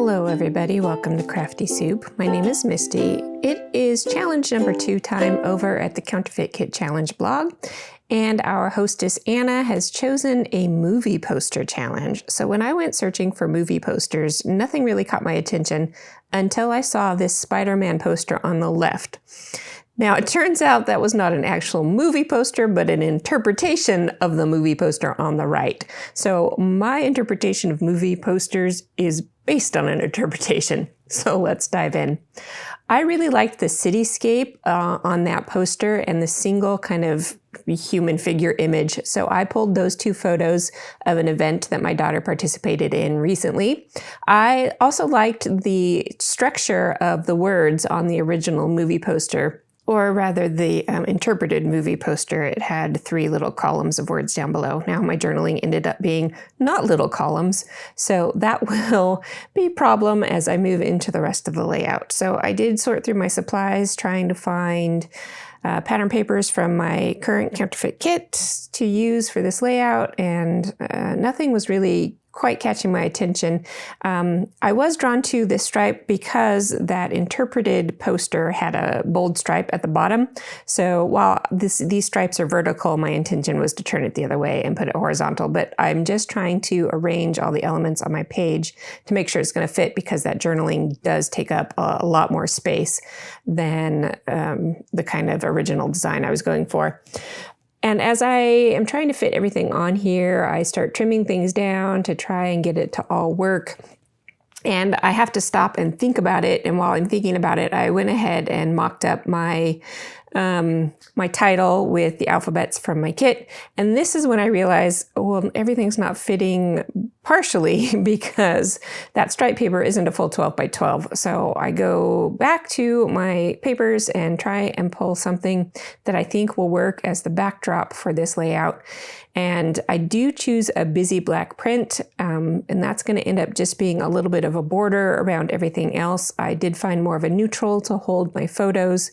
Hello everybody, welcome to Crafty Soup. My name is Misty. It is challenge number 2 time over at the Counterfeit Kit challenge blog, and our hostess Anna has chosen a movie poster challenge. So when I went searching for movie posters, nothing really caught my attention until I saw this Spider-Man poster on the left. Now, it turns out that was not an actual movie poster, but an interpretation of the movie poster on the right. So my interpretation of movie posters is based on an interpretation. So let's dive in. I really liked the cityscape on that poster and the single kind of human figure image. So I pulled those 2 photos of an event that my daughter participated in recently. I also liked the structure of the words on the original movie poster. Or rather, the interpreted movie poster. It had 3 little columns of words down below. Now my journaling ended up being not little columns, so that will be a problem as I move into the rest of the layout. So I did sort through my supplies, trying to find pattern papers from my current Counterfeit Kit to use for this layout, and nothing was really quite catching my attention. I was drawn to this stripe because that interpreted poster had a bold stripe at the bottom. So while these stripes are vertical, my intention was to turn it the other way and put it horizontal, but I'm just trying to arrange all the elements on my page to make sure it's going to fit, because that journaling does take up a lot more space than the kind of original design I was going for. And as I am trying to fit everything on here, I start trimming things down to try and get it to all work. And I have to stop and think about it. And while I'm thinking about it, I went ahead and mocked up my my title with the alphabets from my kit. And this is when I realized, well, everything's not fitting partially because that stripe paper isn't a full 12 by 12. So I go back to my papers and try and pull something that I think will work as the backdrop for this layout. And I do choose a busy black print, and that's going to end up just being a little bit of a border around everything else. I did find more of a neutral to hold my photos,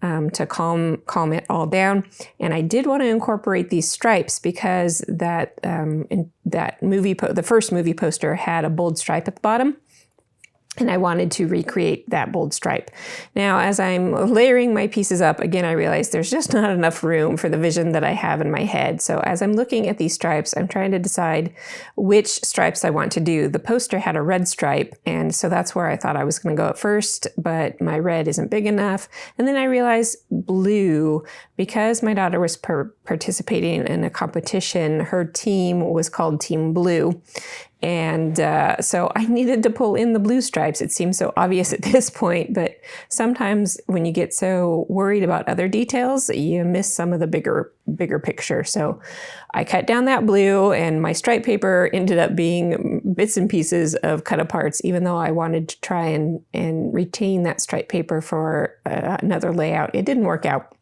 to calm it all down. And I did want to incorporate these stripes because that the first movie poster had a bold stripe at the bottom. And I wanted to recreate that bold stripe. Now, as I'm layering my pieces up, again, I realized there's just not enough room for the vision that I have in my head. So as I'm looking at these stripes, I'm trying to decide which stripes I want to do. The poster had a red stripe, and so that's where I thought I was going to go at first, but my red isn't big enough. And then I realized blue, because my daughter was participating in a competition, her team was called Team Blue. And so I needed to pull in the blue stripes. It seems so obvious at this point, but sometimes when you get so worried about other details, you miss some of the bigger picture. So I cut down that blue, and my stripe paper ended up being bits and pieces of cut aparts, even though I wanted to try and retain that stripe paper for another layout. It didn't work out.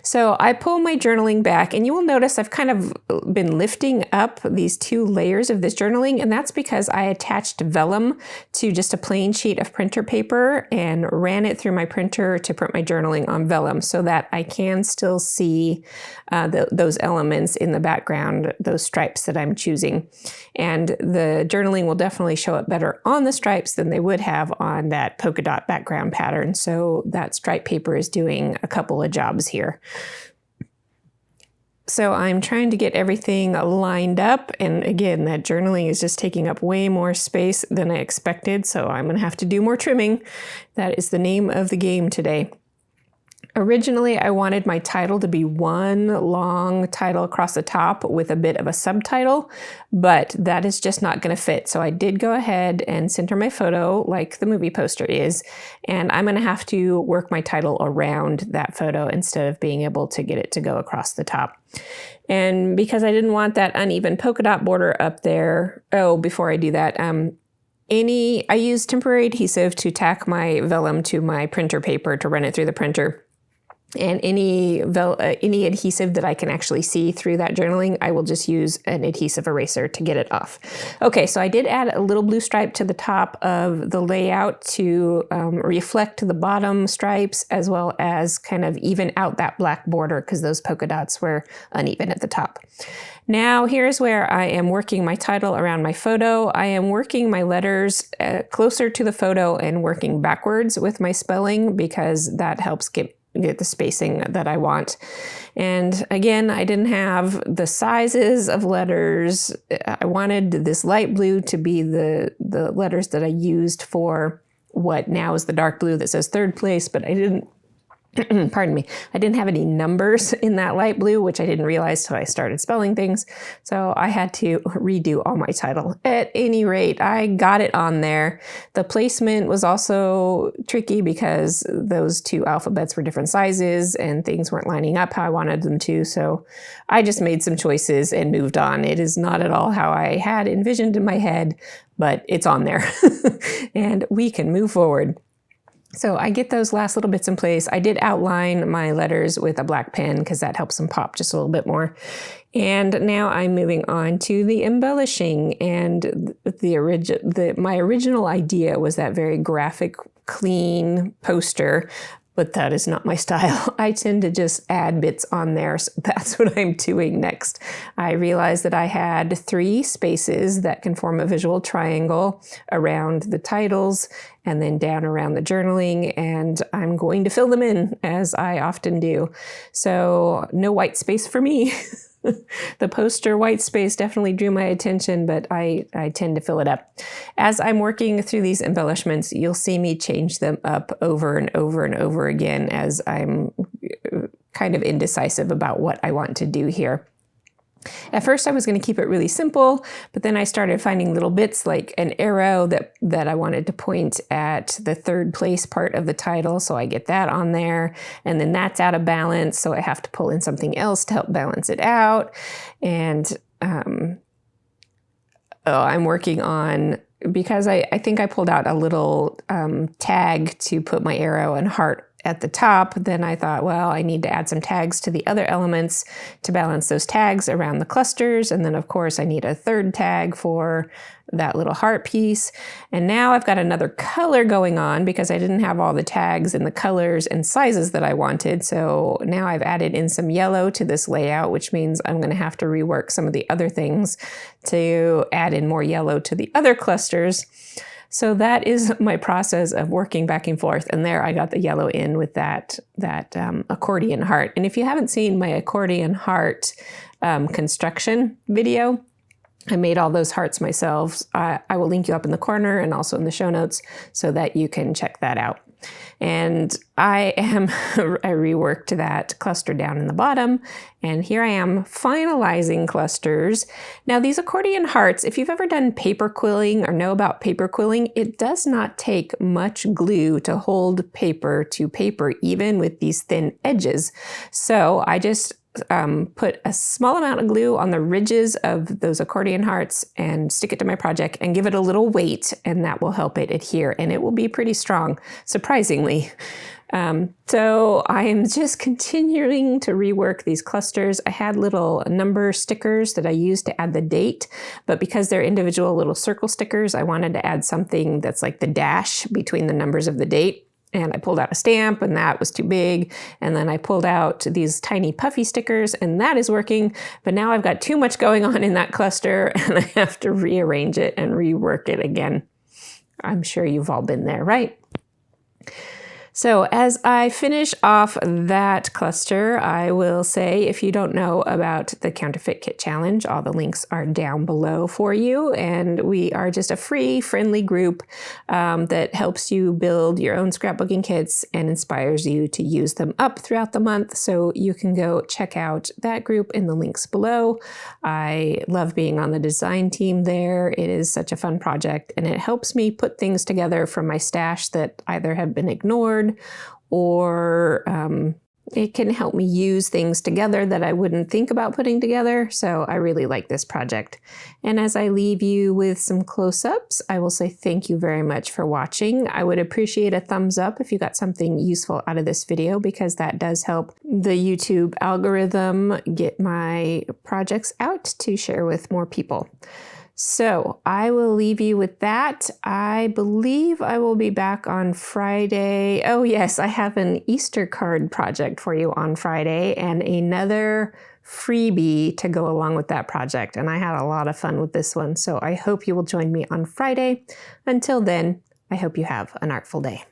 So I pull my journaling back, and you will notice I've kind of been lifting up these 2 layers of this journaling, and that's because I attached vellum to just a plain sheet of printer paper and ran it through my printer to print my journaling on vellum so that I can still see those elements in the background, those stripes that I'm choosing. And the journaling will definitely show up better on the stripes than they would have on that polka dot background pattern. So that stripe paper is doing a couple of jobs here. So I'm trying to get everything lined up, and again, that journaling is just taking up way more space than I expected, so I'm going to have to do more trimming. That is the name of the game today. Originally, I wanted my title to be one long title across the top with a bit of a subtitle, but that is just not going to fit. So I did go ahead and center my photo like the movie poster is, and I'm going to have to work my title around that photo instead of being able to get it to go across the top. And because I didn't want that uneven polka dot border up there, before I do that, I used temporary adhesive to tack my vellum to my printer paper to run it through the printer. And any adhesive that I can actually see through that journaling, I will just use an adhesive eraser to get it off. Okay, so I did add a little blue stripe to the top of the layout to reflect the bottom stripes, as well as kind of even out that black border because those polka dots were uneven at the top. Now here's where I am working my title around my photo. I am working my letters closer to the photo and working backwards with my spelling because that helps get the spacing that I want. And again, I didn't have the sizes of letters. I wanted this light blue to be the letters that I used for what now is the dark blue that says third place, but I didn't pardon me, I didn't have any numbers in that light blue, which I didn't realize till I started spelling things. So I had to redo all my title. At any rate, I got it on there. The placement was also tricky because those two alphabets were different sizes and things weren't lining up how I wanted them to. So I just made some choices and moved on. It is not at all how I had envisioned in my head, but it's on there and we can move forward. So I get those last little bits in place. I did outline my letters with a black pen because that helps them pop just a little bit more. And now I'm moving on to the embellishing. And my original idea was that very graphic, clean poster, but that is not my style. I tend to just add bits on there, so that's what I'm doing next. I realized that I had 3 spaces that can form a visual triangle around the titles and then down around the journaling, and I'm going to fill them in as I often do. So no white space for me. The poster white space definitely drew my attention, but I tend to fill it up. As I'm working through these embellishments, you'll see me change them up over and over and over again as I'm kind of indecisive about what I want to do here. At first I was going to keep it really simple, but then I started finding little bits like an arrow that I wanted to point at the third place part of the title, so I get that on there, and then that's out of balance, so I have to pull in something else to help balance it out. And I'm working on, because I think I pulled out a little tag to put my arrow and heart at the top, then I thought, well, I need to add some tags to the other elements to balance those tags around the clusters. And then of course I need a third tag for that little heart piece. And now I've got another color going on because I didn't have all the tags and the colors and sizes that I wanted. So now I've added in some yellow to this layout, which means I'm going to have to rework some of the other things to add in more yellow to the other clusters. So that is my process of working back and forth. And there I got the yellow in with that accordion heart. And if you haven't seen my accordion heart construction video, I made all those hearts myself. I will link you up in the corner and also in the show notes so that you can check that out. And I reworked that cluster down in the bottom, and here I am finalizing clusters. Now these accordion hearts, if you've ever done paper quilling or know about paper quilling, it does not take much glue to hold paper to paper, even with these thin edges. So I just put a small amount of glue on the ridges of those accordion hearts and stick it to my project and give it a little weight, and that will help it adhere, and it will be pretty strong, surprisingly. So I am just continuing to rework these clusters. I had little number stickers that I used to add the date, but because they're individual little circle stickers, I wanted to add something that's like the dash between the numbers of the date. And I pulled out a stamp, and that was too big. And then I pulled out these tiny puffy stickers, and that is working. But now I've got too much going on in that cluster, and I have to rearrange it and rework it again. I'm sure you've all been there, right? So as I finish off that cluster, I will say, if you don't know about the Counterfeit Kit Challenge, all the links are down below for you. And we are just a free, friendly group that helps you build your own scrapbooking kits and inspires you to use them up throughout the month. So you can go check out that group in the links below. I love being on the design team there. It is such a fun project, and it helps me put things together from my stash that either have been ignored or It can help me use things together that I wouldn't think about putting together, so I really like this project. And as I leave you with some close-ups, I will say thank you very much for watching. I would appreciate a thumbs up if you got something useful out of this video, because that does help the YouTube algorithm get my projects out to share with more people. So I will leave you with that. I believe I will be back on Friday. Oh yes, I have an Easter card project for you on Friday and another freebie to go along with that project. And I had a lot of fun with this one. So I hope you will join me on Friday. Until then, I hope you have an artful day.